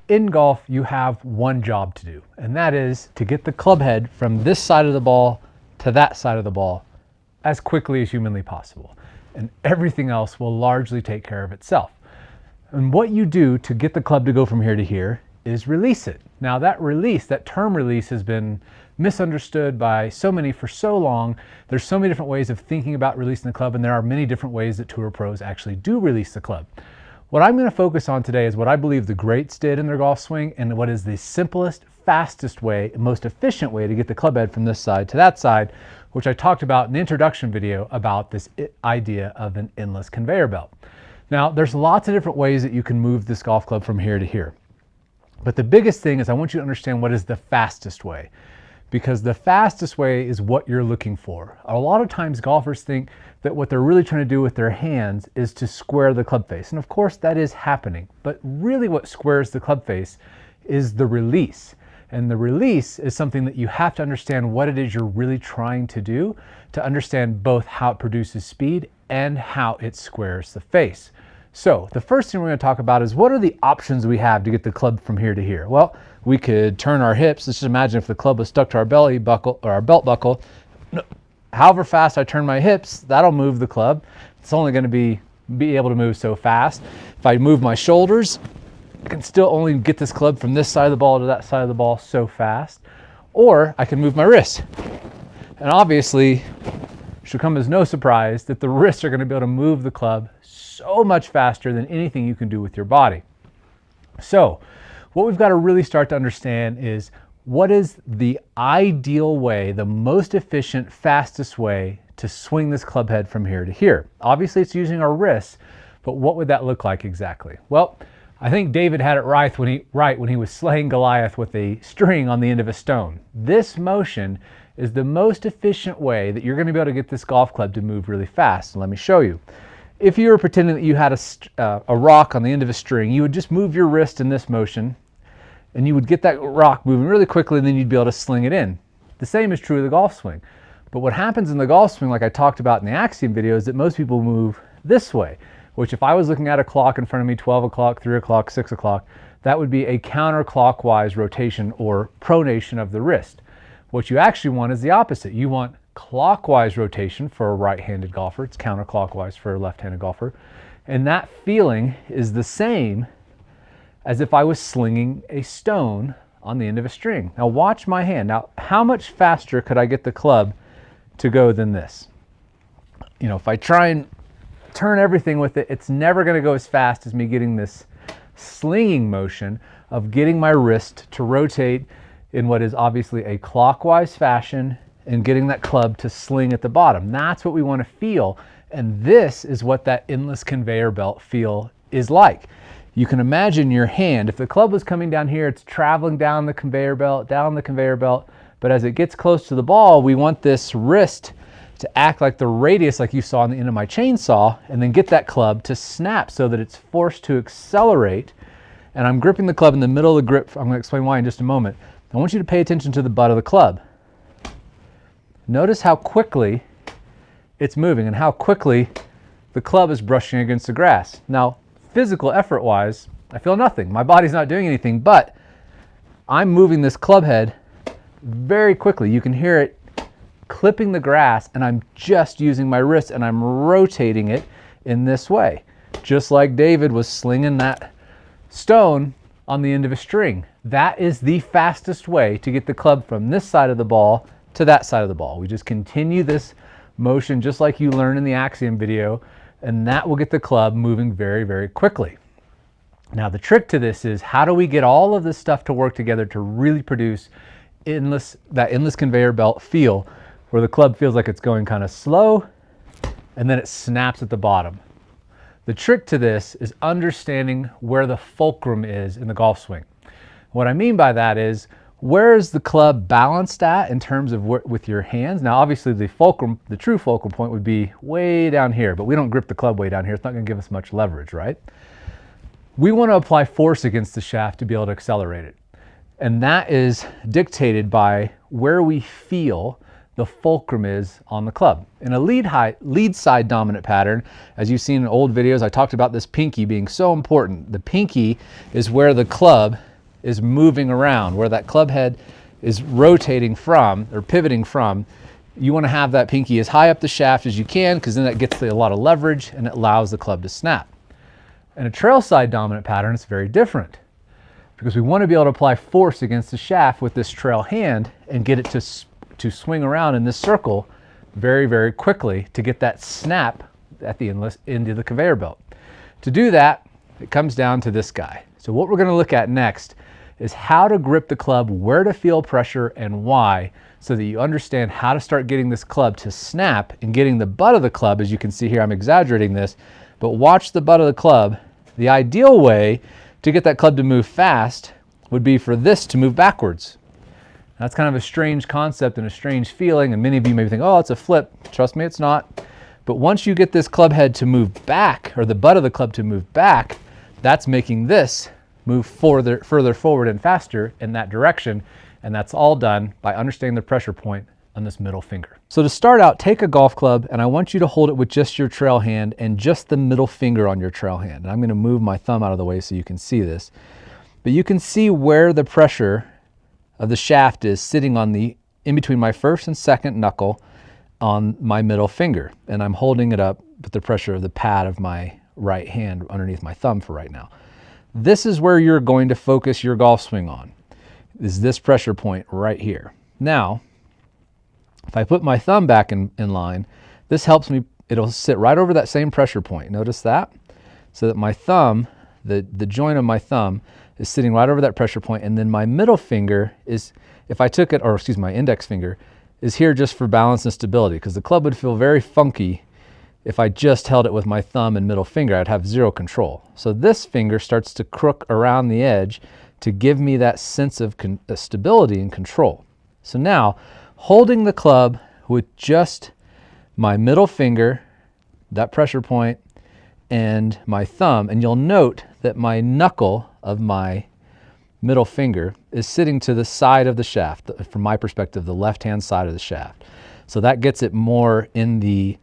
In golf, you have one job to do, and that is to get the club head from this side of the ball to that side of the ball as quickly as humanly possible. And everything else will largely take care of itself. And what you do to get the club to go from here to here is release it. Now that release, that term release, has been misunderstood by so many for so long. There's so many different ways of thinking about releasing the club, and there are many different ways that tour pros actually do release the club. What I'm going to focus on today is what I believe the greats did in their golf swing, and what is the simplest, fastest way, most efficient way to get the club head from this side to that side, which I talked about in the introduction video about this idea of an endless conveyor belt. Now, there's lots of different ways that you can move this golf club from here to here. But the biggest thing is I want you to understand what is the fastest way, because the fastest way is what you're looking for. A lot of times golfers think that what they're really trying to do with their hands is to square the club face. And of course that is happening, but really what squares the club face is the release. And the release is something that you have to understand what it is you're really trying to do to understand both how it produces speed and how it squares the face. So the first thing we're going to talk about is what are the options we have to get the club from here to here? Well, we could turn our hips. Let's just imagine if the club was stuck to our belly buckle or our belt buckle. However fast I turn my hips, that'll move the club. It's only going to be able to move so fast. If I move my shoulders, I can still only get this club from this side of the ball to that side of the ball so fast. Or I can move my wrists. And obviously, it should come as no surprise that the wrists are going to be able to move the club so much faster than anything you can do with your body. So what we've got to really start to understand is what is the ideal way, the most efficient, fastest way to swing this club head from here to here. Obviously it's using our wrists, but what would that look like exactly? Well, I think David had it right when he was slaying Goliath with a string on the end of a stone. This motion is the most efficient way that you're going to be able to get this golf club to move really fast. And let me show you. If you were pretending that you had a rock on the end of a string, you would just move your wrist in this motion, and you would get that rock moving really quickly, and then you'd be able to sling it in. The same is true of the golf swing. But what happens in the golf swing, like I talked about in the Axiom video, is that most people move this way, which if I was looking at a clock in front of me, 12 o'clock, 3 o'clock, 6 o'clock, that would be a counterclockwise rotation or pronation of the wrist. What you actually want is the opposite. You want clockwise rotation for a right-handed golfer. It's counterclockwise for a left-handed golfer. And that feeling is the same as if I was slinging a stone on the end of a string. Now watch my hand. Now, how much faster could I get the club to go than this? You know, if I try and turn everything with it, it's never going to go as fast as me getting this slinging motion of getting my wrist to rotate in what is obviously a clockwise fashion and getting that club to sling at the bottom. That's what we want to feel. And this is what that endless conveyor belt feel is like. You can imagine your hand, if the club was coming down here, it's traveling down the conveyor belt, but as it gets close to the ball, we want this wrist to act like the radius like you saw on the end of my chainsaw, and then get that club to snap so that it's forced to accelerate. And I'm gripping the club in the middle of the grip. I'm going to explain why in just a moment. I want you to pay attention to the butt of the club. Notice how quickly it's moving and how quickly the club is brushing against the grass. Now, physical effort wise, I feel nothing. My body's not doing anything, but I'm moving this club head very quickly. You can hear it clipping the grass, and I'm just using my wrist and I'm rotating it in this way. Just like David was slinging that stone on the end of a string. That is the fastest way to get the club from this side of the ball to that side of the ball. We just continue this motion just like you learned in the Axiom video, and that will get the club moving very, very quickly. Now the trick to this is how do we get all of this stuff to work together to really produce that endless conveyor belt feel where the club feels like it's going kind of slow and then it snaps at the bottom. The trick to this is understanding where the fulcrum is in the golf swing. What I mean by that is, where is the club balanced at in terms of with your hands? Now, obviously the fulcrum, the true fulcrum point would be way down here, but we don't grip the club way down here. It's not going to give us much leverage, right? We want to apply force against the shaft to be able to accelerate it. And that is dictated by where we feel the fulcrum is on the club. In a lead side dominant pattern, as you've seen in old videos, I talked about this pinky being so important. The pinky is where the club is moving around, where that club head is rotating from or pivoting from. You want to have that pinky as high up the shaft as you can, because then that gets a lot of leverage and it allows the club to snap. In a trail side dominant pattern, it's very different, because we want to be able to apply force against the shaft with this trail hand and get it to swing around in this circle very, very quickly to get that snap at the end of the conveyor belt. To do that, it comes down to this guy. So what we're going to look at next is how to grip the club, where to feel pressure and why, so that you understand how to start getting this club to snap and getting the butt of the club. As you can see here, I'm exaggerating this, but watch the butt of the club. The ideal way to get that club to move fast would be for this to move backwards. That's kind of a strange concept and a strange feeling, and many of you may think, oh, it's a flip. Trust me, it's not. But once you get this club head to move back, or the butt of the club to move back, that's making this move further forward and faster in that direction. And that's all done by understanding the pressure point on this middle finger. So to start out, take a golf club, and I want you to hold it with just your trail hand and just the middle finger on your trail hand. And I'm going to move my thumb out of the way so you can see this. But you can see where the pressure of the shaft is sitting on in between my first and second knuckle on my middle finger. And I'm holding it up with the pressure of the pad of my right hand underneath my thumb for right now. This is where you're going to focus your golf swing on, is this pressure point right here. Now, if I put my thumb back in line, this helps me, it'll sit right over that same pressure point. Notice that? So that my thumb, the joint of my thumb is sitting right over that pressure point, and then my middle finger is, if I took it, or excuse me, my index finger is here just for balance and stability, because the club would feel very funky if I just held it with my thumb and middle finger. I'd have zero control. So this finger starts to crook around the edge to give me that sense of stability and control. So now, holding the club with just my middle finger, that pressure point, and my thumb, and you'll note that my knuckle of my middle finger is sitting to the side of the shaft, from my perspective, the left-hand side of the shaft. So that gets it more in the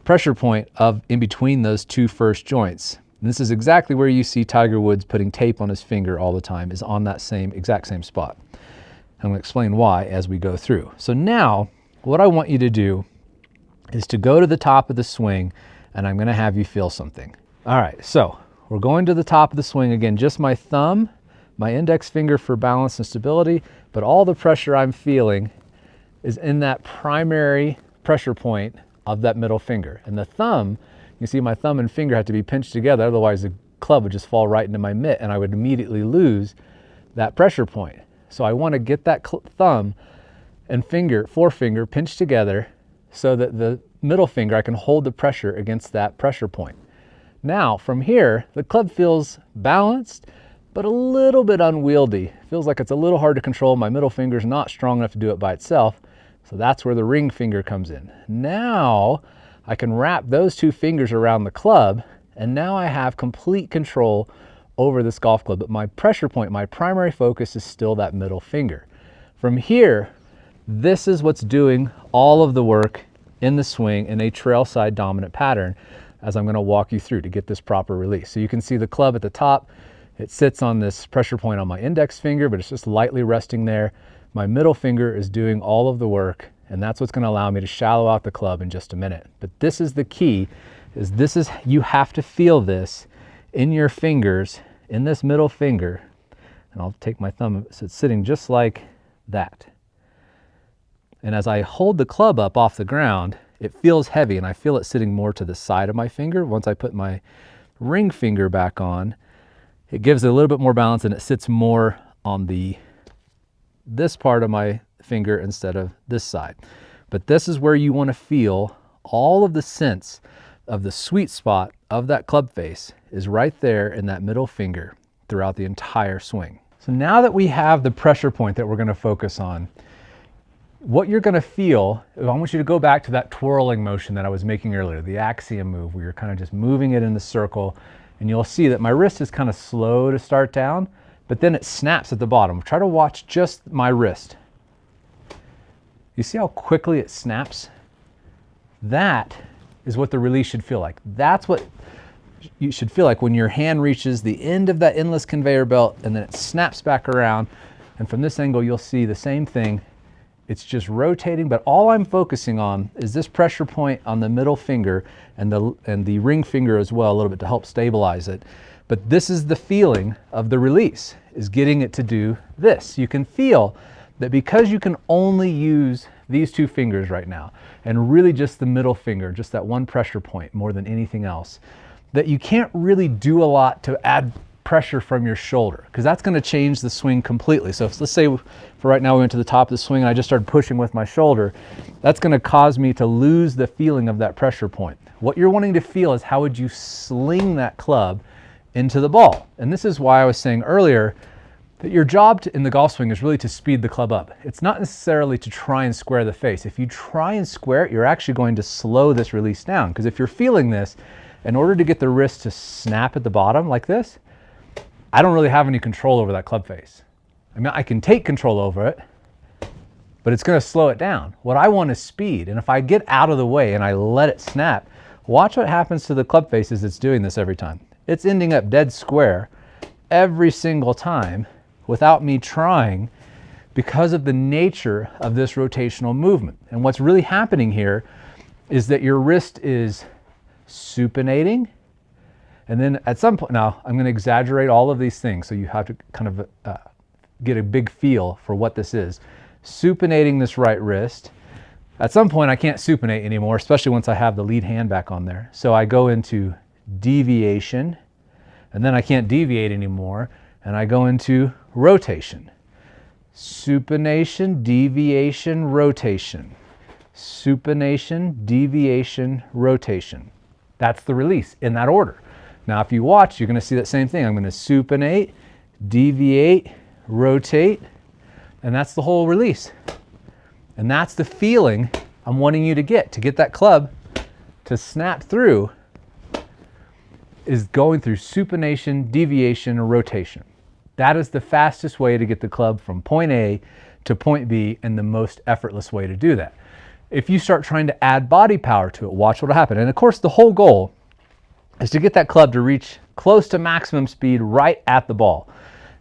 pressure point of in between those two first joints. And this is exactly where you see Tiger Woods putting tape on his finger all the time, is on that exact same spot. I'm going to explain why as we go through. So now, what I want you to do is to go to the top of the swing, and I'm going to have you feel something. All right, so we're going to the top of the swing again, just my thumb, my index finger for balance and stability, but all the pressure I'm feeling is in that primary pressure point of that middle finger. And the thumb, you see my thumb and finger have to be pinched together, otherwise the club would just fall right into my mitt and I would immediately lose that pressure point. So I want to get that thumb and forefinger pinched together so that the middle finger, I can hold the pressure against that pressure point. Now from here, the club feels balanced, but a little bit unwieldy. Feels like it's a little hard to control. My middle finger's not strong enough to do it by itself. So that's where the ring finger comes in. Now I can wrap those two fingers around the club, and now I have complete control over this golf club. But my pressure point, my primary focus, is still that middle finger. From here, this is what's doing all of the work in the swing in a trail side dominant pattern, as I'm going to walk you through to get this proper release. So you can see the club at the top. It sits on this pressure point on my index finger, but it's just lightly resting there. My middle finger is doing all of the work, and that's what's going to allow me to shallow out the club in just a minute. But this is the key, you have to feel this in your fingers, in this middle finger. And I'll take my thumb, so it's sitting just like that. And as I hold the club up off the ground, it feels heavy, and I feel it sitting more to the side of my finger. Once I put my ring finger back on, it gives it a little bit more balance, and it sits more on this part of my finger instead of this side. But this is where you want to feel all of the sense of the sweet spot of that club face is right there in that middle finger throughout the entire swing. So now that we have the pressure point that we're going to focus on, what you're going to feel, I want you to go back to that twirling motion that I was making earlier, the axiom move, where you're kind of just moving it in the circle, and you'll see that my wrist is kind of slow to start down, but then it snaps at the bottom. Try to watch just my wrist. You see how quickly it snaps? That is what the release should feel like. That's what you should feel like when your hand reaches the end of that endless conveyor belt and then it snaps back around. And from this angle, you'll see the same thing. It's just rotating, but all I'm focusing on is this pressure point on the middle finger and the ring finger as well, a little bit to help stabilize it. But this is the feeling of the release, is getting it to do this. You can feel that because you can only use these two fingers right now, and really just the middle finger, just that one pressure point more than anything else, that you can't really do a lot to add pressure from your shoulder, because that's going to change the swing completely. So let's say for right now we went to the top of the swing and I just started pushing with my shoulder. That's going to cause me to lose the feeling of that pressure point. What you're wanting to feel is how would you sling that club into the ball. And this is why I was saying earlier that your job in the golf swing is really to speed the club up. It's not necessarily to try and square the face. If you try and square it, you're actually going to slow this release down, because if you're feeling this, in order to get the wrist to snap at the bottom like this, I don't really have any control over that club face. I mean, I can take control over it, but it's going to slow it down. What I want is speed. And if I get out of the way and I let it snap, watch what happens to the club face as it's doing this every time. It's ending up dead square every single time without me trying, because of the nature of this rotational movement. And what's really happening here is that your wrist is supinating. And then at some point, now I'm going to exaggerate all of these things so you have to kind of get a big feel for what this is. Supinating this right wrist. At some point I can't supinate anymore, especially once I have the lead hand back on there. So I go into deviation, and then I can't deviate anymore, and I go into rotation. Supination, deviation, rotation. Supination, deviation, rotation. That's the release in that order. Now if you watch, you're going to see that same thing. I'm going to supinate, deviate, rotate, and that's the whole release. And that's the feeling I'm wanting you to get that club to snap through, is going through supination, deviation, or rotation. That is the fastest way to get the club from point A to point B, and the most effortless way to do that. If you start trying to add body power to it, watch what will happen. And of course, the whole goal is to get that club to reach close to maximum speed right at the ball.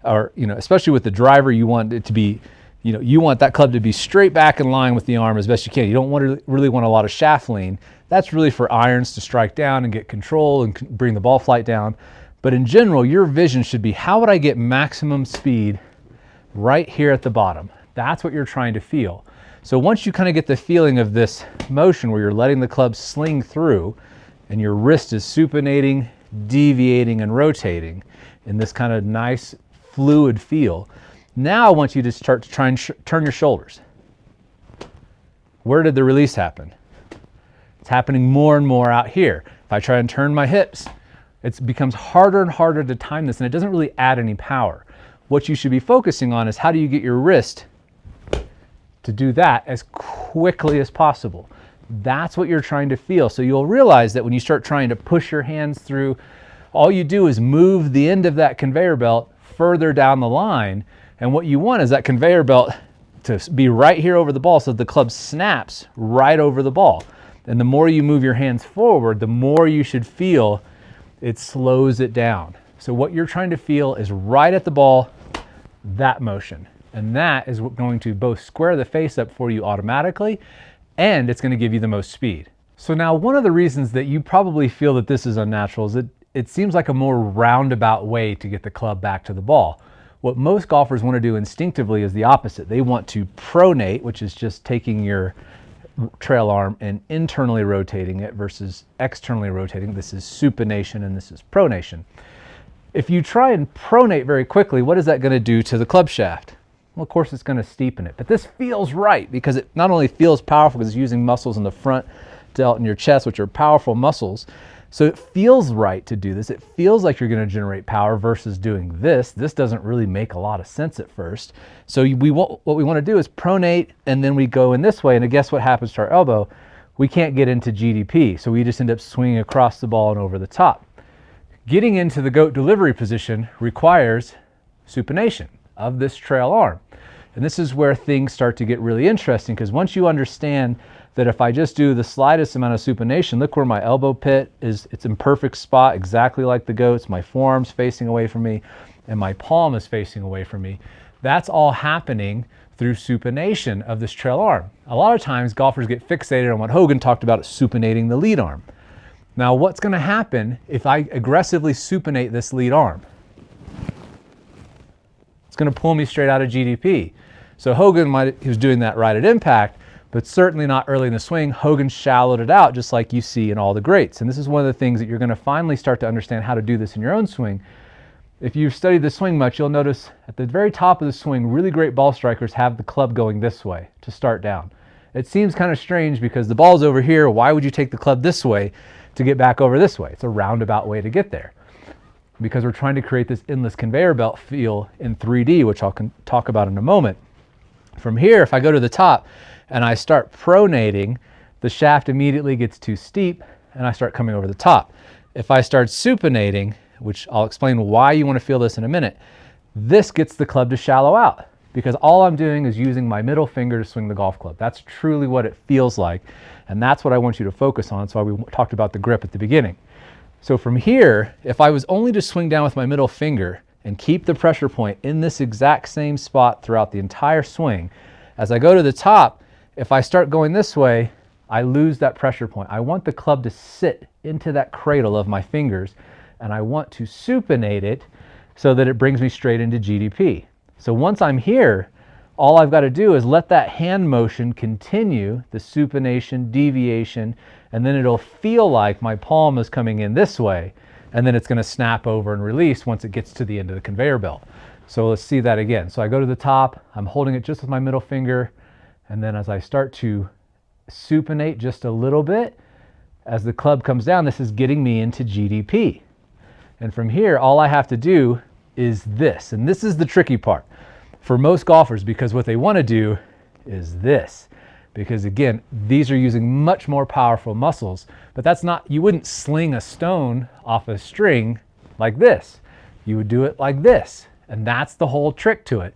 Or, especially with the driver, you want it to be, you want that club to be straight back in line with the arm as best you can. You don't really want a lot of shaft lean. That's really for irons to strike down and get control and bring the ball flight down. But in general, your vision should be, how would I get maximum speed right here at the bottom? That's what you're trying to feel. So once you kind of get the feeling of this motion where you're letting the club sling through and your wrist is supinating, deviating, and rotating in this kind of nice fluid feel, now I want you to start to try and turn your shoulders. Where did the release happen? It's happening more and more out here. If I try and turn my hips, it becomes harder and harder to time this, and it doesn't really add any power. What you should be focusing on is how do you get your wrist to do that as quickly as possible. That's what you're trying to feel. So you'll realize that when you start trying to push your hands through, all you do is move the end of that conveyor belt further down the line. And what you want is that conveyor belt to be right here over the ball, so the club snaps right over the ball. And the more you move your hands forward, the more you should feel it slows it down. So what you're trying to feel is right at the ball, that motion. And that is going to both square the face up for you automatically, and it's going to give you the most speed. So now, one of the reasons that you probably feel that this is unnatural is that it seems like a more roundabout way to get the club back to the ball. What most golfers want to do instinctively is the opposite. They want to pronate, which is just taking your trail arm and internally rotating it versus externally rotating. This is supination and this is pronation. If you try and pronate very quickly, what is that going to do to the club shaft? Well, of course, it's going to steepen it. But this feels right because it not only feels powerful because it's using muscles in the front, delt, and your chest, which are powerful muscles. So it feels right to do this. It feels like you're going to generate power versus doing this. This doesn't really make a lot of sense at first. So what we want to do is pronate, and then we go in this way. And guess what happens to our elbow? We can't get into GDP. So we just end up swinging across the ball and over the top. Getting into the goat delivery position requires supination of this trail arm. And this is where things start to get really interesting, because once you understand that if I just do the slightest amount of supination, look where my elbow pit is, it's in perfect spot, exactly like the goat's, my forearm's facing away from me, and my palm is facing away from me. That's all happening through supination of this trail arm. A lot of times golfers get fixated on what Hogan talked about, supinating the lead arm. Now what's going to happen if I aggressively supinate this lead arm? It's going to pull me straight out of GDP. So Hogan he was doing that right at impact, but certainly not early in the swing. Hogan shallowed it out just like you see in all the greats. And this is one of the things that you're going to finally start to understand how to do this in your own swing. If you've studied the swing much, you'll notice at the very top of the swing, really great ball strikers have the club going this way to start down. It seems kind of strange because the ball's over here. Why would you take the club this way to get back over this way? It's a roundabout way to get there, because we're trying to create this endless conveyor belt feel in 3D, which I'll talk about in a moment. From here, if I go to the top and I start pronating, the shaft immediately gets too steep and I start coming over the top. If I start supinating, which I'll explain why you want to feel this in a minute, this gets the club to shallow out, because all I'm doing is using my middle finger to swing the golf club. That's truly what it feels like, and that's what I want you to focus on. That's why we talked about the grip at the beginning. So from here, if I was only to swing down with my middle finger and keep the pressure point in this exact same spot throughout the entire swing, as I go to the top, if I start going this way, I lose that pressure point. I want the club to sit into that cradle of my fingers, and I want to supinate it so that it brings me straight into GDP. So once I'm here, all I've got to do is let that hand motion continue, the supination, deviation, and then it'll feel like my palm is coming in this way, and then it's going to snap over and release once it gets to the end of the conveyor belt. So let's see that again. So I go to the top, I'm holding it just with my middle finger, and then as I start to supinate just a little bit, as the club comes down, this is getting me into GDP. And from here, all I have to do is this, and this is the tricky part for most golfers, because what they want to do is this. Because again, these are using much more powerful muscles, but that's not, you wouldn't sling a stone off a string like this. You would do it like this. And that's the whole trick to it.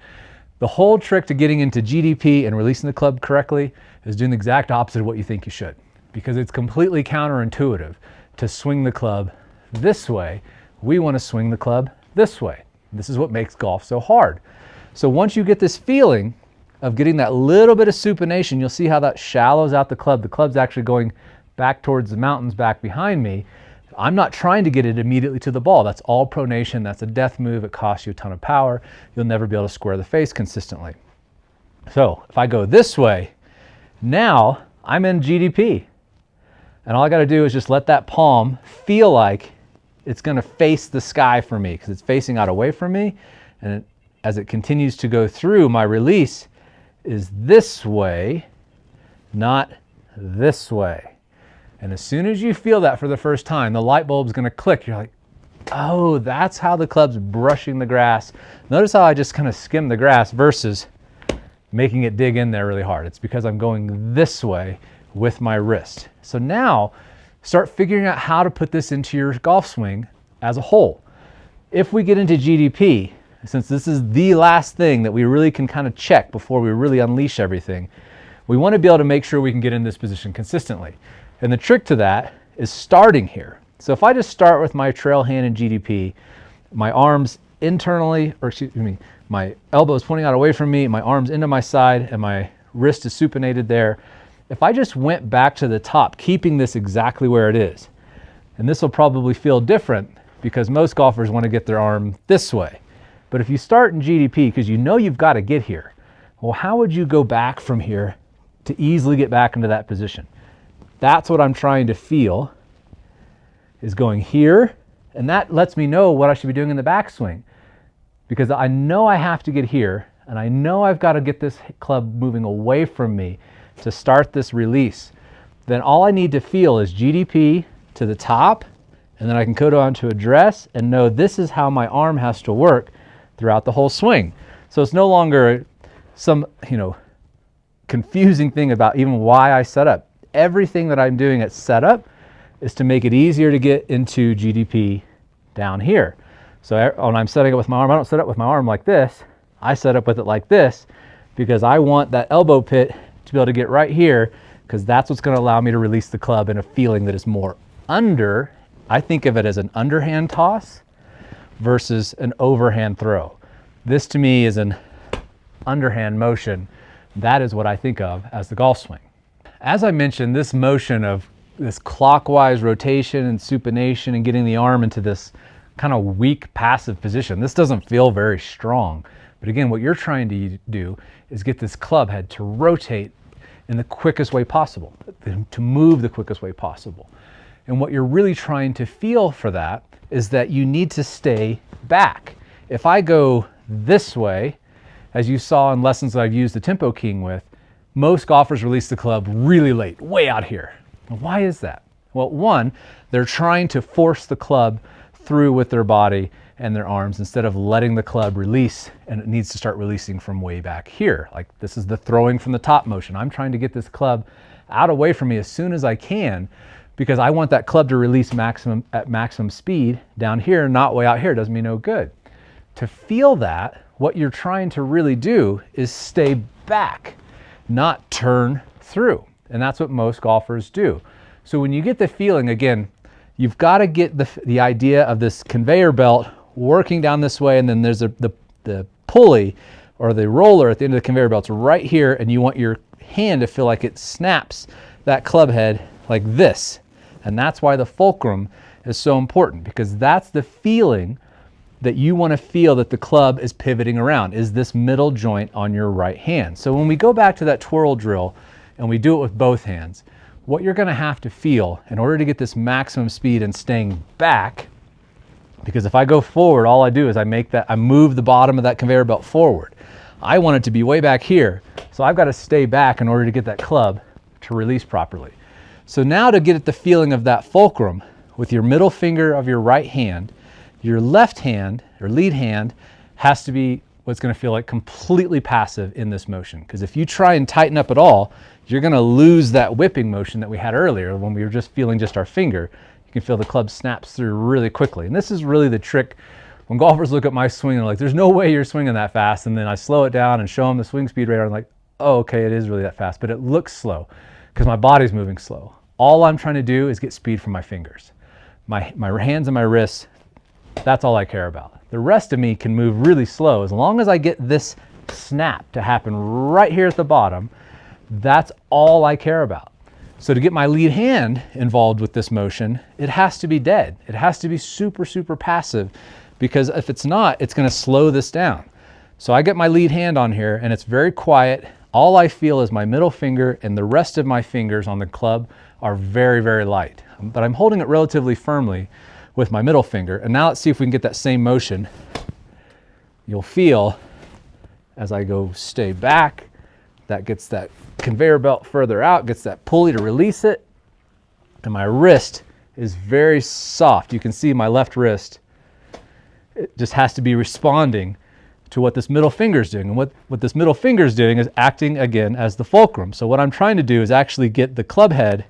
The whole trick to getting into GDP and releasing the club correctly is doing the exact opposite of what you think you should, because it's completely counterintuitive to swing the club this way. We want to swing the club this way. This is what makes golf so hard. So once you get this feeling of getting that little bit of supination, you'll see how that shallows out the club. The club's actually going back towards the mountains back behind me. I'm not trying to get it immediately to the ball. That's all pronation. That's a death move. It costs you a ton of power. You'll never be able to square the face consistently. So if I go this way, now I'm in GDP. And all I got to do is just let that palm feel like it's going to face the sky for me, because it's facing out away from me. And as it continues to go through, my release is this way, not this way. And as soon as you feel that for the first time, the light bulb's going to click. You're like, oh, that's how the club's brushing the grass. Notice how I just kind of skim the grass versus making it dig in there really hard. It's because I'm going this way with my wrist. So now start figuring out how to put this into your golf swing as a whole. If we get into GDP, since this is the last thing that we really can kind of check before we really unleash everything, we want to be able to make sure we can get in this position consistently. And the trick to that is starting here. So if I just start with my trail hand in GDP, my arms internally, or excuse me, my elbow is pointing out away from me, my arms into my side, and my wrist is supinated there. If I just went back to the top, keeping this exactly where it is, and this will probably feel different because most golfers want to get their arm this way. But if you start in GDP, because you know you've got to get here, well, how would you go back from here to easily get back into that position? That's what I'm trying to feel, is going here, and that lets me know what I should be doing in the backswing, because I know I have to get here, and I know I've got to get this club moving away from me to start this release. Then all I need to feel is GDP to the top, and then I can go down to address and know this is how my arm has to work throughout the whole swing. So it's no longer some, confusing thing about even why I set up. Everything that I'm doing at setup is to make it easier to get into GDP down here. So when I'm setting up with my arm, I don't set up with my arm like this. I set up with it like this because I want that elbow pit to be able to get right here, because that's what's going to allow me to release the club in a feeling that is more under. I think of it as an underhand toss versus an overhand throw. This to me is an underhand motion. That is what I think of as the golf swing. As I mentioned, this motion of this clockwise rotation and supination and getting the arm into this kind of weak passive position, this doesn't feel very strong. But again, what you're trying to do is get this club head to rotate in the quickest way possible, to move the quickest way possible. And what you're really trying to feel for that is that you need to stay back. If I go this way, as you saw in lessons that I've used the tempo keying with, most golfers release the club really late, way out here. Why is that? Well, one, they're trying to force the club through with their body and their arms instead of letting the club release, and it needs to start releasing from way back here. Like this is the throwing from the top motion. I'm trying to get this club out away from me as soon as I can, because I want that club to release at maximum speed down here, not way out here. Doesn't me no good. To feel that, what you're trying to really do is stay back, not turn through. And that's what most golfers do. So when you get the feeling, again, you've got to get the idea of this conveyor belt working down this way, and then there's the pulley or the roller at the end of the conveyor belt's right here, and you want your hand to feel like it snaps that club head like this. And that's why the fulcrum is so important, because that's the feeling that you want to feel that the club is pivoting around, is this middle joint on your right hand. So when we go back to that twirl drill and we do it with both hands, what you're going to have to feel in order to get this maximum speed and staying back, because if I go forward, all I do is I move the bottom of that conveyor belt forward. I want it to be way back here, so I've got to stay back in order to get that club to release properly. So now to get at the feeling of that fulcrum, with your middle finger of your right hand, your left hand or lead hand has to be what's going to feel like completely passive in this motion. Because if you try and tighten up at all, you're going to lose that whipping motion that we had earlier when we were just feeling just our finger. You can feel the club snaps through really quickly. And this is really the trick. When golfers look at my swing and they're like, there's no way you're swinging that fast. And then I slow it down and show them the swing speed radar. I'm like, oh, okay, it is really that fast, but it looks slow because my body's moving slow. All I'm trying to do is get speed from my fingers. My hands and my wrists, that's all I care about. The rest of me can move really slow. As long as I get this snap to happen right here at the bottom, that's all I care about. So to get my lead hand involved with this motion, it has to be dead. It has to be super, super passive, because if it's not, it's going to slow this down. So I get my lead hand on here and it's very quiet. All I feel is my middle finger, and the rest of my fingers on the club are very, very light. But I'm holding it relatively firmly with my middle finger. And now let's see if we can get that same motion. You'll feel as I go stay back, that gets that conveyor belt further out, gets that pulley to release it. And my wrist is very soft. You can see my left wrist, it just has to be responding to what this middle finger is doing. And what this middle finger is doing is acting again as the fulcrum. So what I'm trying to do is actually get the club head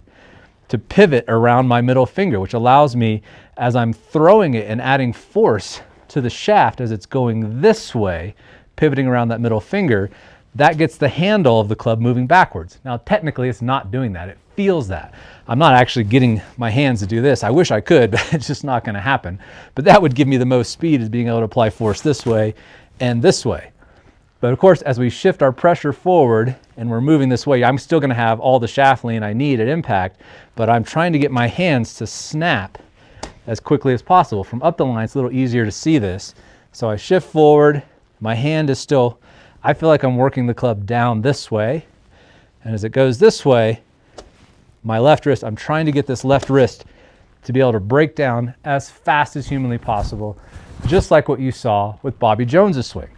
to pivot around my middle finger, which allows me, as I'm throwing it and adding force to the shaft as it's going this way, pivoting around that middle finger, that gets the handle of the club moving backwards. Now, technically, it's not doing that. It feels that. I'm not actually getting my hands to do this. I wish I could, but it's just not going to happen. But that would give me the most speed, is being able to apply force this way and this way. But of course, as we shift our pressure forward and we're moving this way, I'm still going to have all the shaft lean I need at impact, but I'm trying to get my hands to snap as quickly as possible. From up the line, it's a little easier to see this. So I shift forward, my hand is still, I feel like I'm working the club down this way. And as it goes this way, my left wrist, I'm trying to get this left wrist to be able to break down as fast as humanly possible, just like what you saw with Bobby Jones's swing.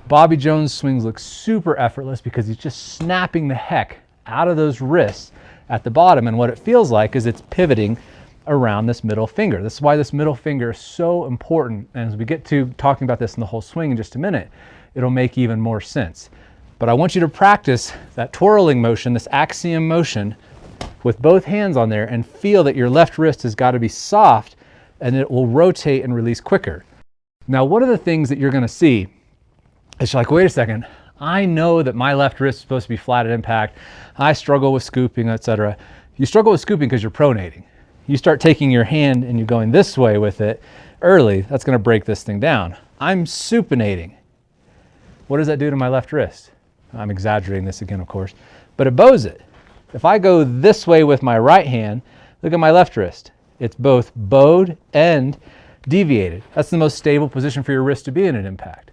Bobby Jones' swings look super effortless because he's just snapping the heck out of those wrists at the bottom. And what it feels like is it's pivoting around this middle finger. This is why this middle finger is so important. And as we get to talking about this in the whole swing in just a minute, it'll make even more sense. But I want you to practice that twirling motion, this axiom motion, with both hands on there, and feel that your left wrist has got to be soft and it will rotate and release quicker. Now, one of the things that you're going to see, it's like, wait a second, I know that my left wrist is supposed to be flat at impact. I struggle with scooping, etc. You struggle with scooping because you're pronating. You start taking your hand and you're going this way with it early, that's going to break this thing down. I'm supinating. What does that do to my left wrist? I'm exaggerating this again, of course, but it bows it. If I go this way with my right hand, look at my left wrist. It's both bowed and deviated. That's the most stable position for your wrist to be in at impact.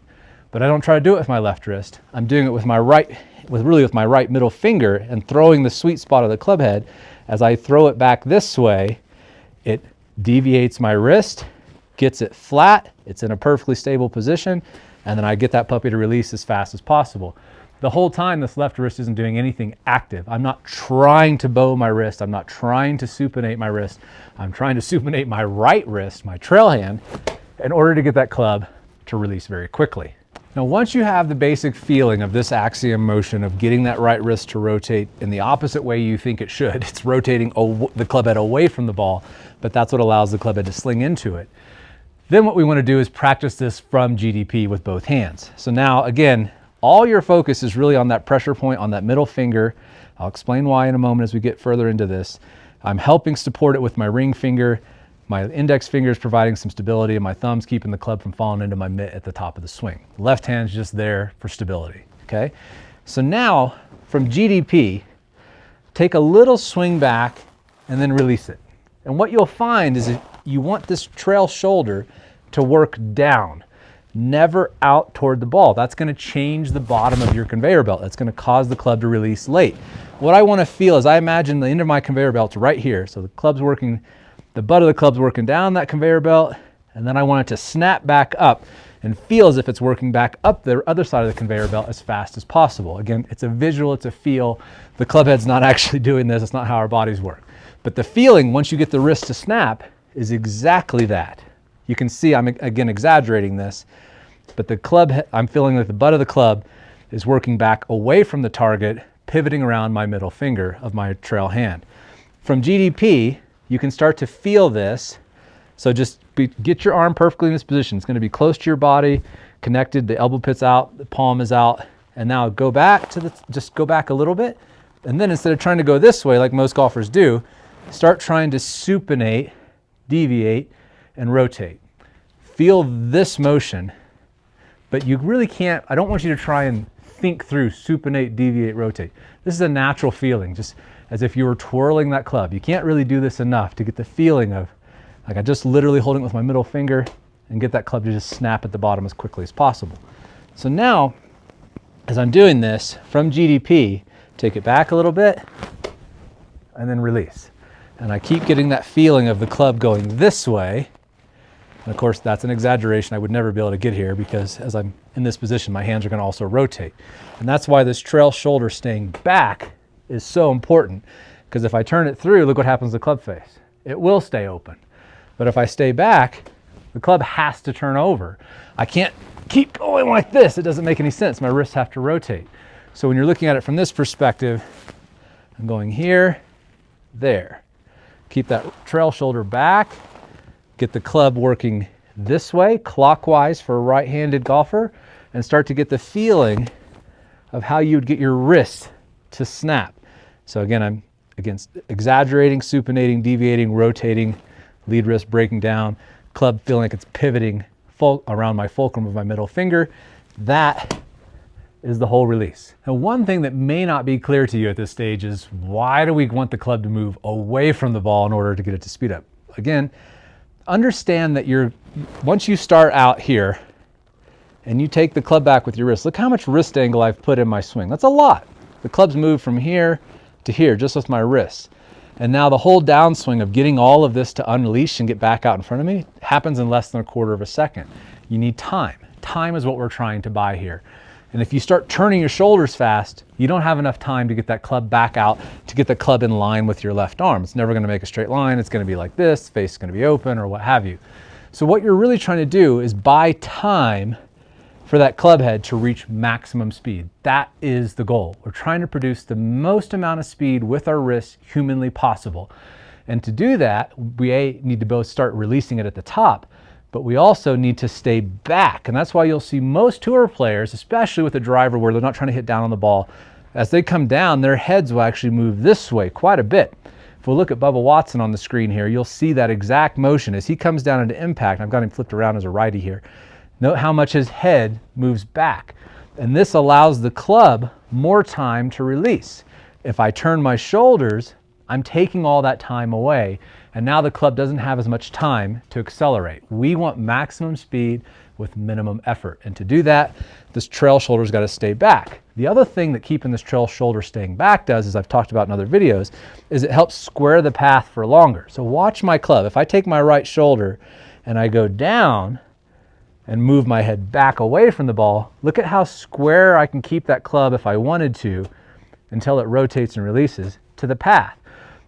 But I don't try to do it with my left wrist. I'm doing it with my right, with my right middle finger and throwing the sweet spot of the club head. As I throw it back this way, it deviates my wrist, gets it flat, it's in a perfectly stable position, and then I get that puppy to release as fast as possible. The whole time this left wrist isn't doing anything active. I'm not trying to bow my wrist. I'm not trying to supinate my wrist. I'm trying to supinate my right wrist, my trail hand, in order to get that club to release very quickly. Now, once you have the basic feeling of this axiom motion of getting that right wrist to rotate in the opposite way you think it should, it's rotating the club head away from the ball, but that's what allows the club head to sling into it. Then what we want to do is practice this from GDP with both hands. So now, again, all your focus is really on that pressure point on that middle finger. I'll explain why in a moment as we get further into this. I'm helping support it with my ring finger. My index finger is providing some stability, and my thumb's keeping the club from falling into my mitt at the top of the swing. The left hand's just there for stability, okay? So now, from GDP, take a little swing back and then release it. And what you'll find is that you want this trail shoulder to work down, never out toward the ball. That's going to change the bottom of your conveyor belt. That's going to cause the club to release late. What I want to feel is I imagine the end of my conveyor belt's right here. So the club's working, the butt of the club's working down that conveyor belt, and then I want it to snap back up and feel as if it's working back up the other side of the conveyor belt as fast as possible. Again, it's a visual, it's a feel. The club head's not actually doing this. It's not how our bodies work. But the feeling, once you get the wrist to snap, is exactly that. You can see I'm, again, exaggerating this, but the club, I'm feeling that the butt of the club is working back away from the target, pivoting around my middle finger of my trail hand. From GDP, you can start to feel this. So just get your arm perfectly in this position. It's going to be close to your body, connected, the elbow pit's out, the palm is out. And now go back to just go back a little bit. And then instead of trying to go this way like most golfers do, start trying to supinate, deviate, and rotate. Feel this motion, but you really can't, I don't want you to try and think through supinate, deviate, rotate. This is a natural feeling, just as if you were twirling that club. You can't really do this enough to get the feeling of, like I just literally holding it with my middle finger and get that club to just snap at the bottom as quickly as possible. So now, as I'm doing this, from GDP, take it back a little bit and then release. And I keep getting that feeling of the club going this way. And of course, that's an exaggeration. I would never be able to get here because as I'm in this position, my hands are going to also rotate. And that's why this trail shoulder staying back is so important. Because if I turn it through, look what happens to the club face. It will stay open. But if I stay back, the club has to turn over. I can't keep going like this. It doesn't make any sense. My wrists have to rotate. So when you're looking at it from this perspective, I'm going here, there. Keep that trail shoulder back. Get the club working this way, clockwise for a right-handed golfer, and start to get the feeling of how you would get your wrist to snap. So again, I'm exaggerating, supinating, deviating, rotating, lead wrist breaking down, club feeling like it's pivoting around my fulcrum of my middle finger. That is the whole release. Now, one thing that may not be clear to you at this stage is why do we want the club to move away from the ball in order to get it to speed up? Again, understand that once you start out here and you take the club back with your wrist, look how much wrist angle I've put in my swing. That's a lot. The club's moved from here to here just with my wrist. And now the whole downswing of getting all of this to unleash and get back out in front of me happens in less than a quarter of a second. You need time. Time is what we're trying to buy here. And if you start turning your shoulders fast, you don't have enough time to get that club back out, to get the club in line with your left arm. It's never going to make a straight line. It's going to be like this, face is going to be open or what have you. So what you're really trying to do is buy time for that club head to reach maximum speed. That is the goal. We're trying to produce the most amount of speed with our wrists humanly possible. And to do that, we need to both start releasing it at the top, but we also need to stay back. And that's why you'll see most tour players, especially with a driver where they're not trying to hit down on the ball, as they come down, their heads will actually move this way quite a bit. If we look at Bubba Watson on the screen here, you'll see that exact motion as he comes down into impact. I've got him flipped around as a righty here. Note how much his head moves back. And this allows the club more time to release. If I turn my shoulders, I'm taking all that time away, and now the club doesn't have as much time to accelerate. We want maximum speed with minimum effort. And to do that, this trail shoulder's got to stay back. The other thing that keeping this trail shoulder staying back does, as I've talked about in other videos, is it helps square the path for longer. So watch my club. If I take my right shoulder and I go down and move my head back away from the ball, look at how square I can keep that club if I wanted to until it rotates and releases to the path.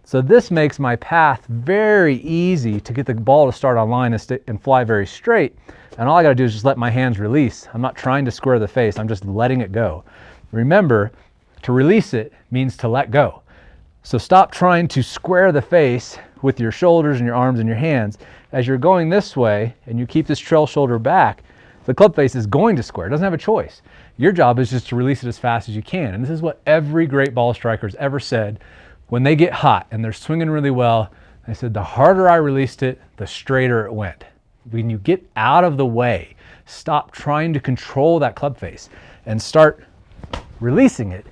So this makes my path very easy to get the ball to start on line and fly very straight. And all I got to do is just let my hands release. I'm not trying to square the face. I'm just letting it go. Remember, to release it means to let go. So stop trying to square the face with your shoulders and your arms and your hands. As you're going this way and you keep this trail shoulder back, the club face is going to square. It doesn't have a choice. Your job is just to release it as fast as you can. And this is what every great ball striker has ever said when they get hot and they're swinging really well. They said, the harder I released it, the straighter it went. When you get out of the way, stop trying to control that club face and start releasing it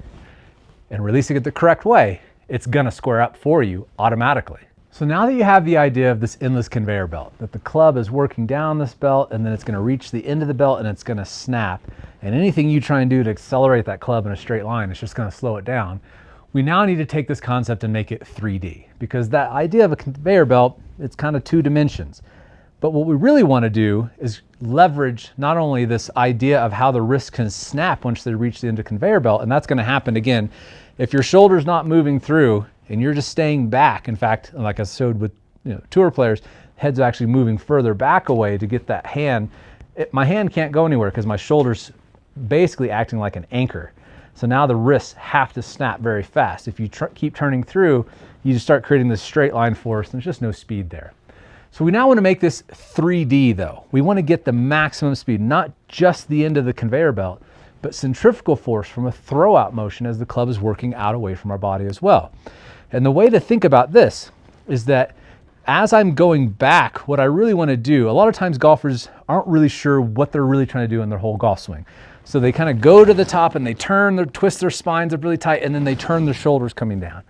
and releasing it the correct way, it's gonna square up for you automatically. So now that you have the idea of this endless conveyor belt, that the club is working down this belt and then it's gonna reach the end of the belt and it's gonna snap, and anything you try and do to accelerate that club in a straight line is just gonna slow it down, we now need to take this concept and make it 3D, because that idea of a conveyor belt, it's kind of 2 dimensions. But what we really want to do is leverage not only this idea of how the wrists can snap once they reach the end of the conveyor belt, and that's going to happen again if your shoulder's not moving through and you're just staying back. In fact, like I showed with tour players, head's actually moving further back away to get that hand. My hand can't go anywhere because my shoulder's basically acting like an anchor. So now the wrists have to snap very fast. If you keep turning through, you just start creating this straight line force, and there's just no speed there. So we now want to make this 3D though. We want to get the maximum speed, not just the end of the conveyor belt, but centrifugal force from a throw out motion as the club is working out away from our body as well. And the way to think about this is that as I'm going back, what I really want to do, a lot of times golfers aren't really sure what they're really trying to do in their whole golf swing. So they kind of go to the top and they twist their spines up really tight, and then they turn their shoulders coming down.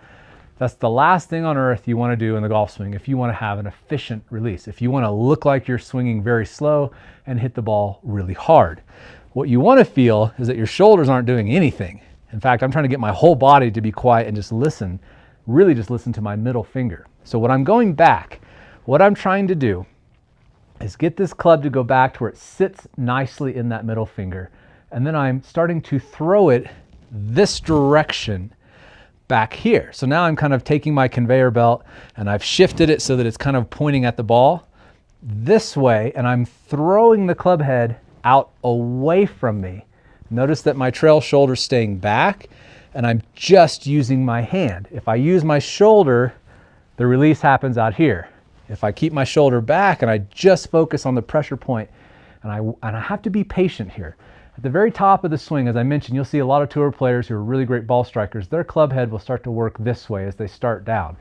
That's the last thing on earth you want to do in the golf swing if you want to have an efficient release, if you want to look like you're swinging very slow and hit the ball really hard. What you want to feel is that your shoulders aren't doing anything. In fact, I'm trying to get my whole body to be quiet and just listen, really just listen to my middle finger. So when I'm going back, what I'm trying to do is get this club to go back to where it sits nicely in that middle finger. And then I'm starting to throw it this direction back here. So now I'm kind of taking my conveyor belt and I've shifted it so that it's kind of pointing at the ball this way, and I'm throwing the club head out away from me. Notice that my trail shoulder's staying back and I'm just using my hand. If I use my shoulder, the release happens out here. If I keep my shoulder back and I just focus on the pressure point, and I have to be patient here. At the very top of the swing, as I mentioned, you'll see a lot of tour players who are really great ball strikers. Their club head will start to work this way as they start down.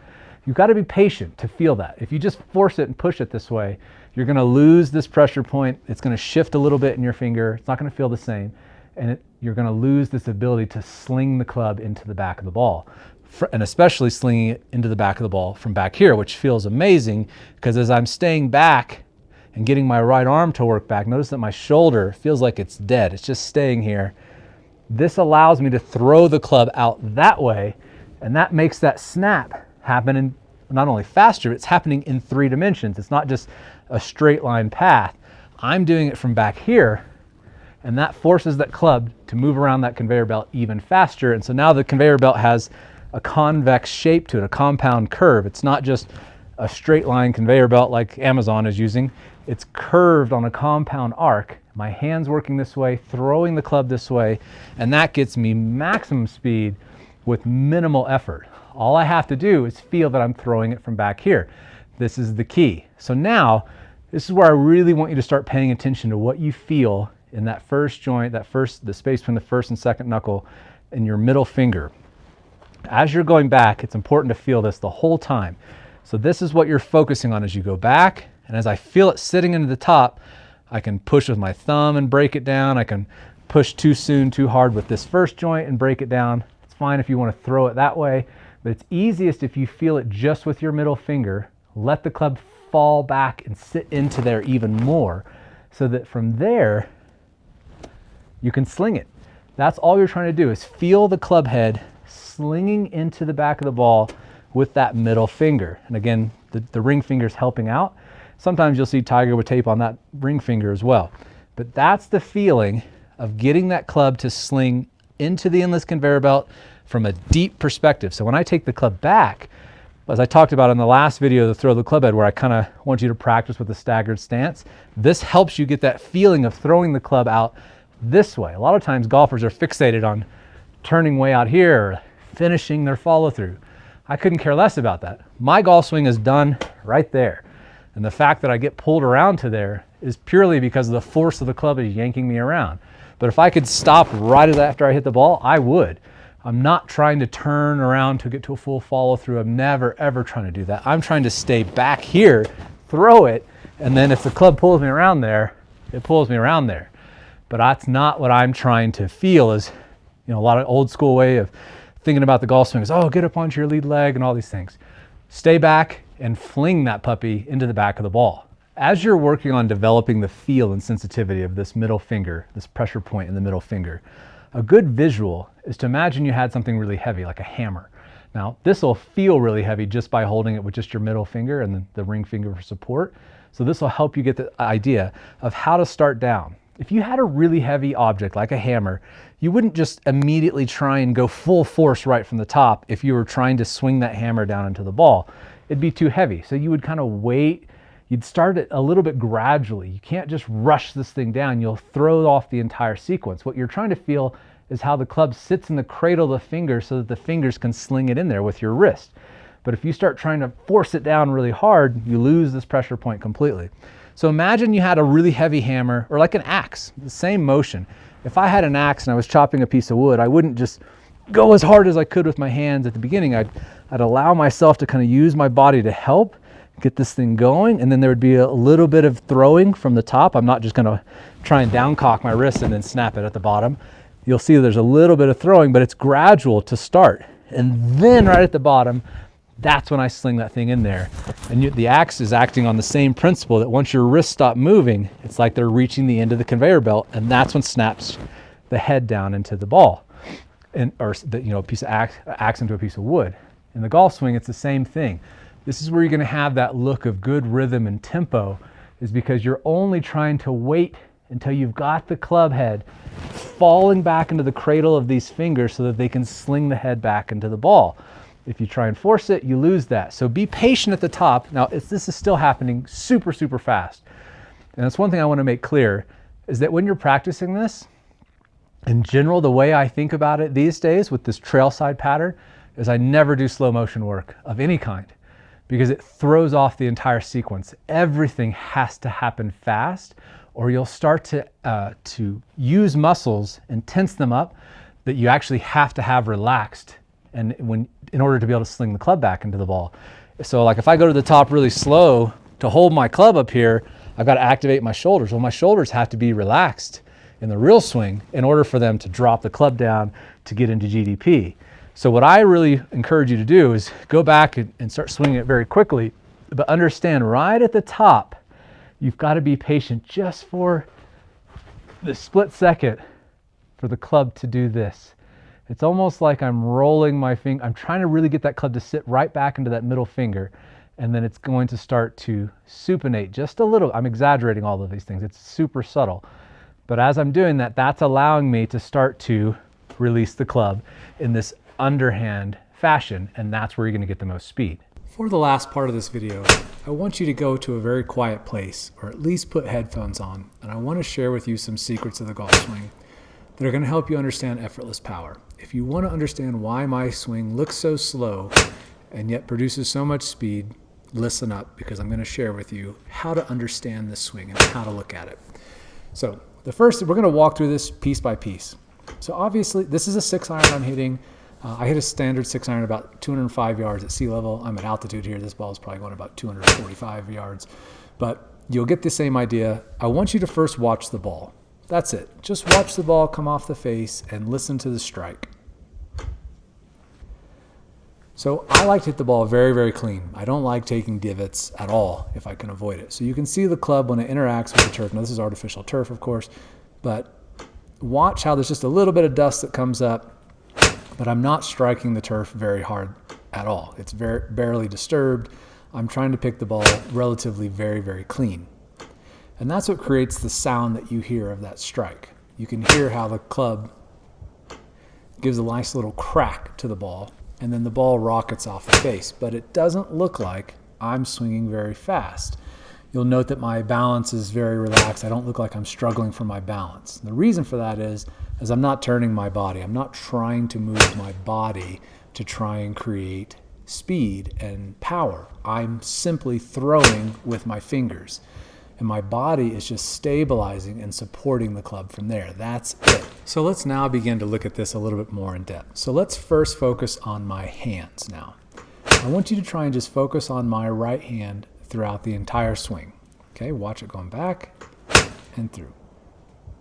You've got to be patient to feel that. If you just force it and push it this way, you're going to lose this pressure point. It's going to shift a little bit in your finger. It's not going to feel the same. And you're going to lose this ability to sling the club into the back of the ball. And especially slinging it into the back of the ball from back here, which feels amazing because as I'm staying back and getting my right arm to work back, notice that my shoulder feels like it's dead. It's just staying here. This allows me to throw the club out that way, and that makes that snap happen in not only faster, it's happening in 3 dimensions. It's not just a straight line path. I'm doing it from back here, and that forces that club to move around that conveyor belt even faster. And so now the conveyor belt has a convex shape to it, a compound curve. It's not just a straight line conveyor belt like Amazon is using. It's curved on a compound arc. My hand's working this way, throwing the club this way, and that gets me maximum speed with minimal effort. All I have to do is feel that I'm throwing it from back here. This is the key. So now, This is where I really want you to start paying attention to what you feel in that first joint, the space between the first and second knuckle and your middle finger. As you're going back, it's important to feel this the whole time. So this is what you're focusing on as you go back. And as I feel it sitting into the top, I can push with my thumb and break it down. I can push too soon, too hard with this first joint and break it down. It's fine if you want to throw it that way, but it's easiest if you feel it just with your middle finger. Let the club fall back and sit into there even more, so that from there, you can sling it. That's all you're trying to do, is feel the club head slinging into the back of the ball with that middle finger. And again, the ring finger is helping out. Sometimes you'll see Tiger with tape on that ring finger as well. But that's the feeling of getting that club to sling into the endless conveyor belt from a deep perspective. So when I take the club back, as I talked about in the last video, the throw the club head, where I kind of want you to practice with the staggered stance, this helps you get that feeling of throwing the club out this way. A lot of times golfers are fixated on turning way out here, or finishing their follow through. I couldn't care less about that. My golf swing is done right there. And the fact that I get pulled around to there is purely because of the force of the club is yanking me around. But if I could stop right after I hit the ball, I would. I'm not trying to turn around to get to a full follow through. I'm never, ever trying to do that. I'm trying to stay back here, throw it, and then if the club pulls me around there, it pulls me around there. But that's not what I'm trying to feel. Is, a lot of old school way of thinking about the golf swing is, oh, get up onto your lead leg and all these things. Stay back and fling that puppy into the back of the ball. As you're working on developing the feel and sensitivity of this middle finger, this pressure point in the middle finger, a good visual is to imagine you had something really heavy, like a hammer. Now, this will feel really heavy just by holding it with just your middle finger and the ring finger for support. So this will help you get the idea of how to start down. If you had a really heavy object like a hammer, you wouldn't just immediately try and go full force right from the top if you were trying to swing that hammer down into the ball. It'd be too heavy. So you would kind of wait. You'd start it a little bit gradually. You can't just rush this thing down. You'll throw off the entire sequence. What you're trying to feel is how the club sits in the cradle of the finger so that the fingers can sling it in there with your wrist. But if you start trying to force it down really hard, you lose this pressure point completely. So imagine you had a really heavy hammer, or like an axe, the same motion. If I had an axe and I was chopping a piece of wood, I wouldn't just go as hard as I could with my hands at the beginning. I'd allow myself to kind of use my body to help get this thing going, and then there would be a little bit of throwing from the top. I'm not just going to try and downcock my wrist and then snap it at the bottom. You'll see there's a little bit of throwing, but it's gradual to start. And then right at the bottom, that's when I sling that thing in there. And the axe is acting on the same principle, that once your wrists stop moving, it's like they're reaching the end of the conveyor belt, and that's when snaps the head down into the ball, or a piece of axe into a piece of wood. In the golf swing, it's the same thing. This is where you're going to have that look of good rhythm and tempo, is because you're only trying to wait until you've got the club head falling back into the cradle of these fingers so that they can sling the head back into the ball. If you try and force it, you lose that. So be patient at the top. Now, this is still happening super, super fast. And that's one thing I want to make clear, is that when you're practicing this, in general, the way I think about it these days with this trail side pattern is I never do slow motion work of any kind, because it throws off the entire sequence. Everything has to happen fast, or you'll start to use muscles and tense them up that you actually have to have relaxed in order to be able to sling the club back into the ball. So like if I go to the top really slow to hold my club up here, I've got to activate my shoulders. Well, my shoulders have to be relaxed in the real swing in order for them to drop the club down to get into GDP. So what I really encourage you to do is go back and start swinging it very quickly, but understand right at the top, you've got to be patient just for the split second for the club to do this. It's almost like I'm rolling my finger. I'm trying to really get that club to sit right back into that middle finger, and then it's going to start to supinate just a little. I'm exaggerating all of these things. It's super subtle. But as I'm doing that, that's allowing me to start to release the club in this underhand fashion, and that's where you're going to get the most speed. For the last part of this video, I want you to go to a very quiet place, or at least put headphones on, and I want to share with you some secrets of the golf swing that are going to help you understand effortless power. If you want to understand why my swing looks so slow and yet produces so much speed, listen up, because I'm going to share with you how to understand this swing and how to look at it. So the first, we're going to walk through this piece by piece. So obviously this is a 6-iron I'm hitting. I hit a standard 6-iron about 205 yards at sea level. I'm at altitude here. This ball is probably going about 245 yards, but you'll get the same idea. I want you to first watch the ball. That's it. Just watch the ball come off the face and listen to the strike. So I like to hit the ball very, very clean. I don't like taking divots at all if I can avoid it. So you can see the club when it interacts with the turf. Now this is artificial turf, of course, but watch how there's just a little bit of dust that comes up, but I'm not striking the turf very hard at all. It's barely disturbed. I'm trying to pick the ball relatively very, very clean. And that's what creates the sound that you hear of that strike. You can hear how the club gives a nice little crack to the ball, and then the ball rockets off the face. But it doesn't look like I'm swinging very fast. You'll note that my balance is very relaxed. I don't look like I'm struggling for my balance. The reason for that is I'm not turning my body. I'm not trying to move my body to try and create speed and power. I'm simply throwing with my fingers. And my body is just stabilizing and supporting the club from there. That's it. So let's now begin to look at this a little bit more in depth. So let's first focus on my hands now. I want you to try and just focus on my right hand throughout the entire swing. Okay, watch it going back and through.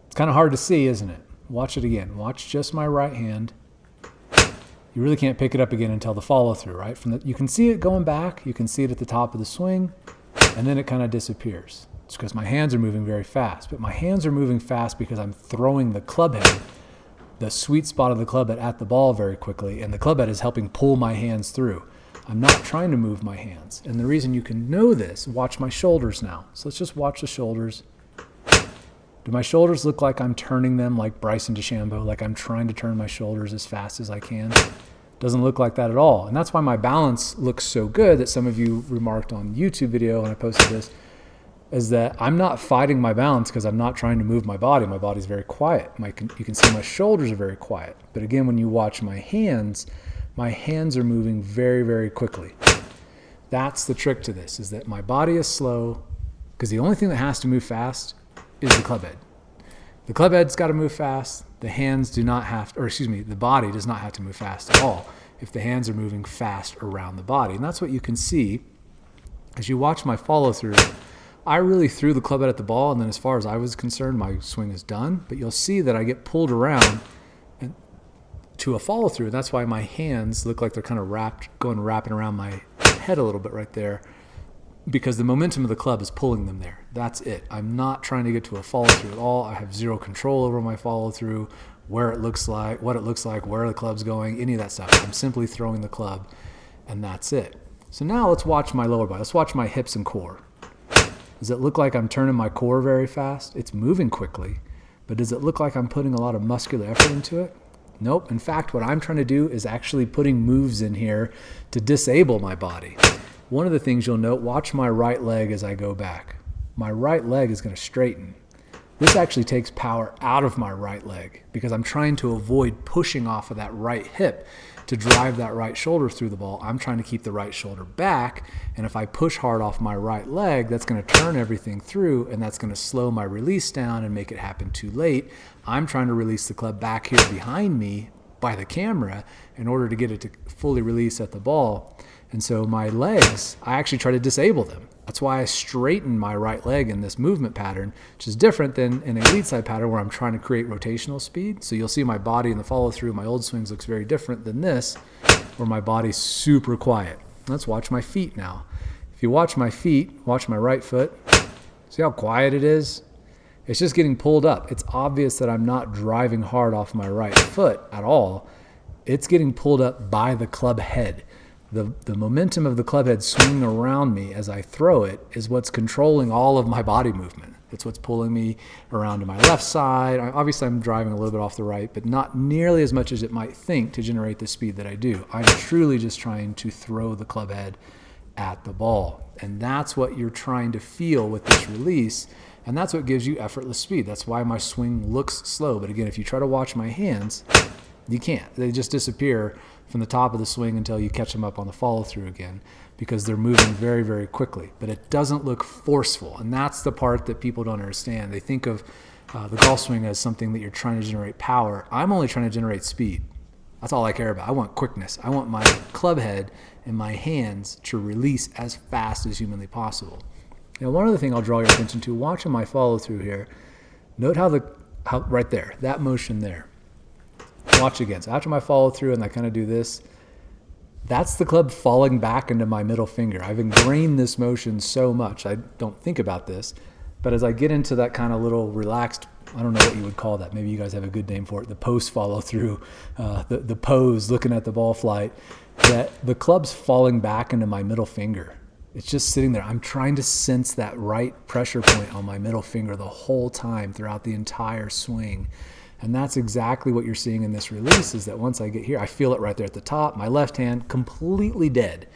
It's kind of hard to see, isn't it? Watch it again. Watch just my right hand. You really can't pick it up again until the follow through, right? You can see it going back. You can see it at the top of the swing, and then it kind of disappears. It's because my hands are moving very fast, but my hands are moving fast because I'm throwing the club head, the sweet spot of the club head, at the ball very quickly, and the club head is helping pull my hands through. I'm not trying to move my hands. And the reason you can know this, watch my shoulders now. So let's just watch the shoulders. Do my shoulders look like I'm turning them like Bryson DeChambeau, like I'm trying to turn my shoulders as fast as I can? Doesn't look like that at all. And that's why my balance looks so good that some of you remarked on YouTube video when I posted this, is that I'm not fighting my balance because I'm not trying to move my body. My body's very quiet. You can see my shoulders are very quiet. But again, when you watch my hands are moving very, very quickly. That's the trick to this, is that my body is slow because the only thing that has to move fast is the club head. The club head's got to move fast. The hands do not have, the body does not have to move fast at all if the hands are moving fast around the body. And that's what you can see as you watch my follow through. I really threw the club head at the ball, and then as far as I was concerned, my swing is done. But you'll see that I get pulled around to a follow through. That's why my hands look like they're kind of wrapping around my head a little bit right there, because the momentum of the club is pulling them there. That's it. I'm not trying to get to a follow through at all. I have zero control over my follow through, where it looks like, what it looks like, where the club's going, any of that stuff. I'm simply throwing the club, and that's it. So now let's watch my lower body. Let's watch my hips and core. Does it look like I'm turning my core very fast? It's moving quickly, but does it look like I'm putting a lot of muscular effort into it? Nope. In fact, what I'm trying to do is actually putting moves in here to disable my body. One of the things you'll note, watch my right leg as I go back. My right leg is going to straighten. This actually takes power out of my right leg because I'm trying to avoid pushing off of that right hip to drive that right shoulder through the ball. I'm trying to keep the right shoulder back, and if I push hard off my right leg, that's going to turn everything through, and that's going to slow my release down and make it happen too late. I'm trying to release the club back here behind me by the camera in order to get it to fully release at the ball. And so my legs, I actually try to disable them. That's why I straighten my right leg in this movement pattern, which is different than in a lead side pattern where I'm trying to create rotational speed. So you'll see my body in the follow through, my old swings looks very different than this, where my body's super quiet. Let's watch my feet now. If you watch my feet, watch my right foot, see how quiet it is? It's just getting pulled up. It's obvious that I'm not driving hard off my right foot at all. It's getting pulled up by the club head. The momentum of the club head swinging around me as I throw it is what's controlling all of my body movement. It's what's pulling me around to my left side. Obviously, I'm driving a little bit off the right, but not nearly as much as it might think to generate the speed that I do. I'm truly just trying to throw the club head at the ball. And that's what you're trying to feel with this release. And that's what gives you effortless speed. That's why my swing looks slow. But again, if you try to watch my hands, You can't. They just disappear from the top of the swing until you catch them up on the follow through again, because they're moving very, very quickly. But it doesn't look forceful, and that's the part that people don't understand. They think of the golf swing as something that you're trying to generate power. I'm only trying to generate speed. That's all I care about. I want quickness. I want my club head and my hands to release as fast as humanly possible. Now, one other thing I'll draw your attention to, watching my follow through here, note how right there, that motion there. Watch again. So after my follow through and I kind of do this, that's the club falling back into my middle finger. I've ingrained this motion so much. I don't think about this, but as I get into that kind of little relaxed, I don't know what you would call that. Maybe you guys have a good name for it. The post follow through, the pose, looking at the ball flight, that the club's falling back into my middle finger. It's just sitting there. I'm trying to sense that right pressure point on my middle finger the whole time throughout the entire swing. And that's exactly what you're seeing in this release, is that once I get here, I feel it right there at the top. My left hand completely dead.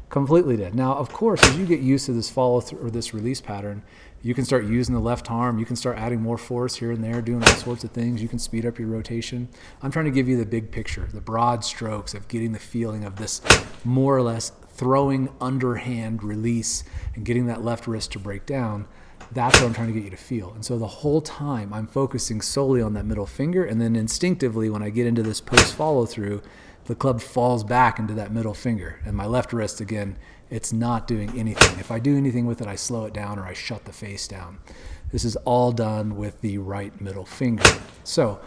Completely dead. Now, of course, as you get used to this follow through or this release pattern, you can start using the left arm. You can start adding more force here and there, doing all sorts of things. You can speed up your rotation. I'm trying to give you the big picture, the broad strokes of getting the feeling of this more or less throwing underhand release and getting that left wrist to break down. That's what I'm trying to get you to feel. And so the whole time I'm focusing solely on that middle finger, and then instinctively when I get into this post follow through, the club falls back into that middle finger. And my left wrist, again, it's not doing anything. If I do anything with it, I slow it down or I shut the face down. This is all done with the right middle finger. So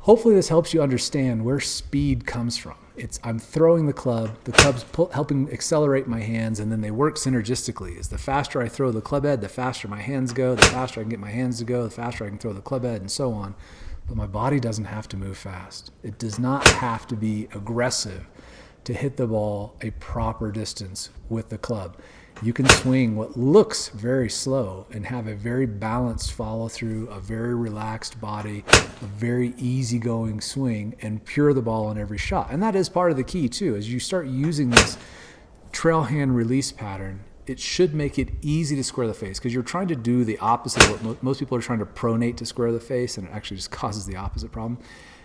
hopefully this helps you understand where speed comes from. I'm throwing the club's helping accelerate my hands, and then they work synergistically. As the faster I throw the club head, the faster my hands go, the faster I can get my hands to go, the faster I can throw the club head, and so on. But my body doesn't have to move fast. It does not have to be aggressive to hit the ball a proper distance with the club. You can swing what looks very slow and have a very balanced follow through, a very relaxed body, a very easygoing swing, and pure the ball on every shot. And that is part of the key too. As you start using this trail hand release pattern, it should make it easy to square the face, because you're trying to do the opposite of what most people are trying to pronate to square the face, and it actually just causes the opposite problem.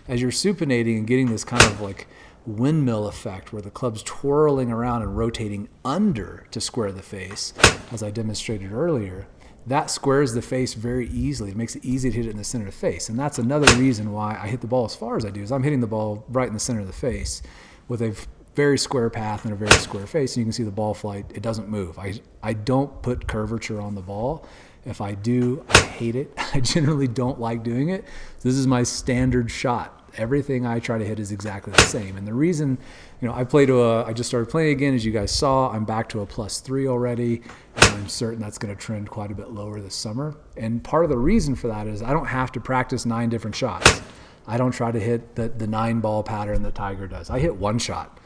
As you're supinating and getting this kind of like windmill effect where the club's twirling around and rotating under to square the face, as I demonstrated earlier, that squares the face very easily. It makes it easy to hit it in the center of the face. And that's another reason why I hit the ball as far as I do, is I'm hitting the ball right in the center of the face with a very square path and a very square face. And you can see the ball flight, it doesn't move. I don't put curvature on the ball. If I do, I hate it. I generally don't like doing it. This is my standard shot. Everything I try to hit is exactly the same. And the reason, I just started playing again, as you guys saw. I'm back to a +3 already, and I'm certain that's going to trend quite a bit lower this summer. And part of the reason for that is I don't have to practice 9 different shots. I don't try to hit the 9-ball pattern that Tiger does. I hit 1 shot,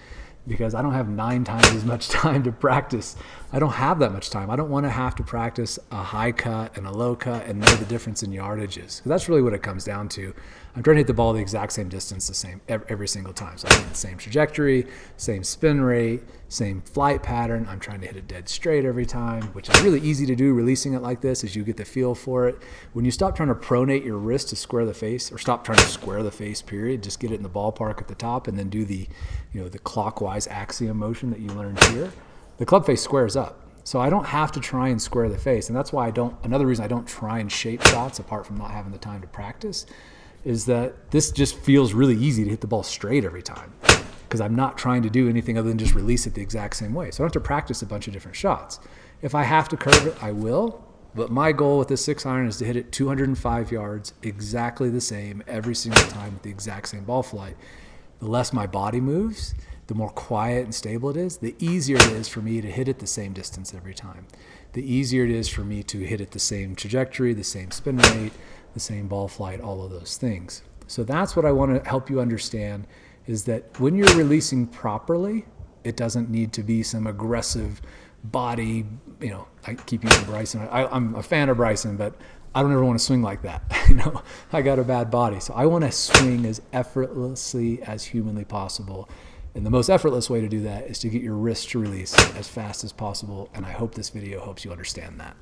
because I don't have 9 times as much time to practice. I don't have that much time. I don't want to have to practice a high cut and a low cut and know the difference in yardages. That's really what it comes down to. I'm trying to hit the ball the exact same distance, every single time. So I hit the same trajectory, same spin rate, same flight pattern. I'm trying to hit it dead straight every time, which is really easy to do releasing it like this, as you get the feel for it. When you stop trying to pronate your wrist to square the face, or stop trying to square the face, period, just get it in the ballpark at the top and then do the clockwise axiom motion that you learned here, the club face squares up. So I don't have to try and square the face. And that's why another reason I don't try and shape shots, apart from not having the time to practice, is that this just feels really easy to hit the ball straight every time, because I'm not trying to do anything other than just release it the exact same way. So I don't have to practice a bunch of different shots. If I have to curve it, I will. But my goal with this 6-iron is to hit it 205 yards, exactly the same every single time with the exact same ball flight. The less my body moves, the more quiet and stable it is, the easier it is for me to hit it the same distance every time. The easier it is for me to hit it the same trajectory, the same spin rate, the same ball flight, all of those things. So that's what I want to help you understand, is that when you're releasing properly, it doesn't need to be some aggressive body, I keep using Bryson. I'm a fan of Bryson, but I don't ever want to swing like that. I got a bad body. So I want to swing as effortlessly as humanly possible. And the most effortless way to do that is to get your wrist to release as fast as possible. And I hope this video helps you understand that.